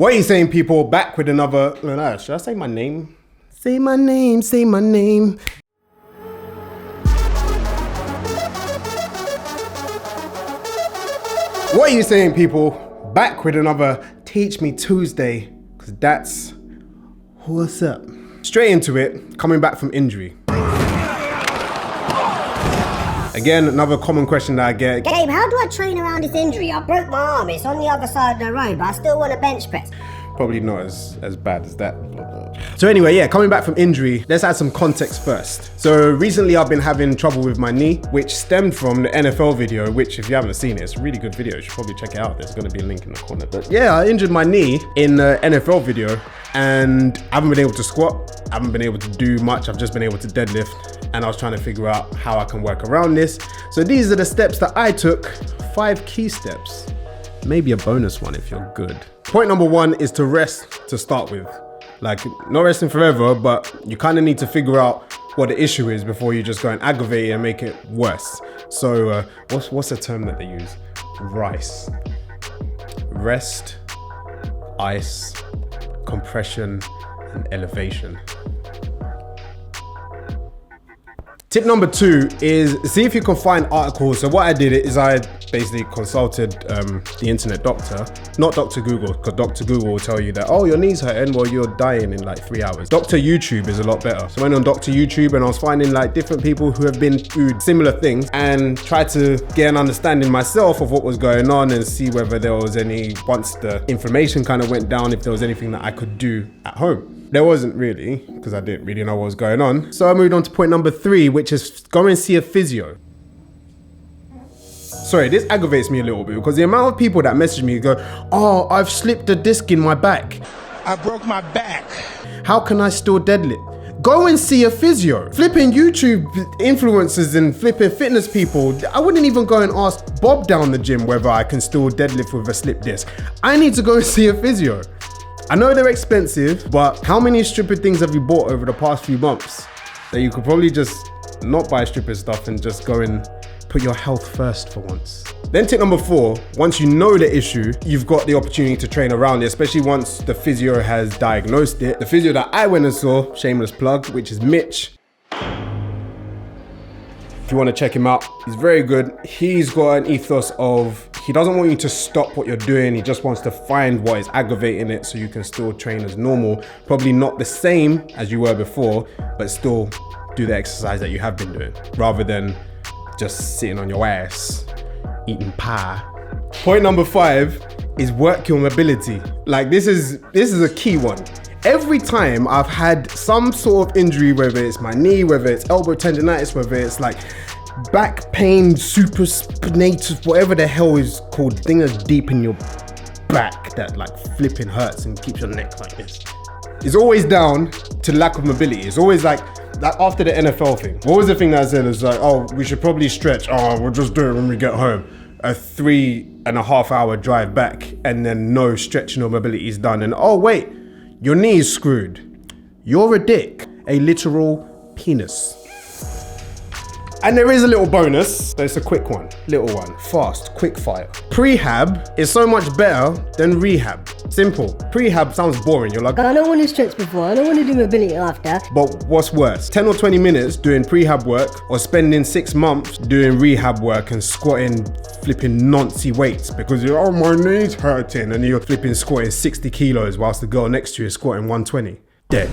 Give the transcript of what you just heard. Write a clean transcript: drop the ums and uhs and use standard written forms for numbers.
What are you saying, people? Back with another... No, should I say my name? Say my name, say my name. What are you saying, people? Back with another Teach Me Tuesday, because that's what's up. Straight into it, coming back from injury. Again, another common question that I get. Gabe, how do I train around this injury? I broke my arm, it's on the other side of the road, but I still want to bench press. Probably not as bad as that. So anyway, yeah, coming back from injury, let's add some context first. So recently I've been having trouble with my knee, which stemmed from the NFL video, which if you haven't seen it, it's a really good video. You should probably check it out. There's going to be a link in the corner. But yeah, I injured my knee in the NFL video and I haven't been able to squat. I haven't been able to do much. I've just been able to deadlift and I was trying to figure out how I can work around this. So these are the steps that I took, 5 key steps. Maybe a bonus one if you're good. Point number 1 is to rest to start with. Like, not resting forever, but you kind of need to figure out what the issue is before you just go and aggravate it and make it worse. So what's the term that they use? RICE. Rest, ice, compression, and elevation. Tip number 2 is see if you can find articles. So what I did is I basically consulted the internet doctor, not Dr. Google, because Dr. Google will tell you that, oh, your knee's hurting, well, you're dying in like 3 hours. Dr. YouTube is a lot better. So I went on Dr. YouTube and I was finding like different people who have been through similar things and tried to get an understanding myself of what was going on and see whether there was any, once the information kind of went down, if there was anything that I could do at home. There wasn't really, because I didn't really know what was going on. So I moved on to point number 3, which is go and see a physio. Sorry, this aggravates me a little bit because the amount of people that message me go, oh, I've slipped a disc in my back. I broke my back. How can I still deadlift? Go and see a physio. Flipping YouTube influencers and flipping fitness people, I wouldn't even go and ask Bob down the gym whether I can still deadlift with a slip disc. I need to go and see a physio. I know they're expensive, but how many stupid things have you bought over the past few months that you could probably just not buy stupid stuff and just go and put your health first for once? Then tip number 4, once you know the issue, you've got the opportunity to train around it, especially once the physio has diagnosed it. The physio that I went and saw, shameless plug, which is Mitch. If you want to check him out, he's very good. He's got an ethos of, he doesn't want you to stop what you're doing. He just wants to find what is aggravating it so you can still train as normal. Probably not the same as you were before, but still do the exercise that you have been doing rather than just sitting on your ass, eating pie. Point number 5 is work your mobility. Like this is a key one. Every time I've had some sort of injury, whether it's my knee, whether it's elbow tendonitis, whether it's like back pain, supraspinatus, whatever the hell is called, the thing that's deep in your back that like flipping hurts and keeps your neck like this. It's always down to lack of mobility. It's always like after the NFL thing. What was the thing that I said? It's like, oh, we should probably stretch. Oh, we'll just do it when we get home. A 3.5 hour drive back and then no stretching or mobility is done. And oh wait, your knee is screwed. You're a dick, a literal penis. And there is a little bonus, but it's a quick one, little one, fast, quick fire. Prehab is so much better than rehab. Simple. Prehab sounds boring. You're like, I don't want to stretch before, I don't want to do mobility after. But what's worse, 10 or 20 minutes doing prehab work or spending 6 months doing rehab work and squatting flipping noncy weights because you're, oh, my knee's hurting, and you're flipping squatting 60 kilos whilst the girl next to you is squatting 120. Dead.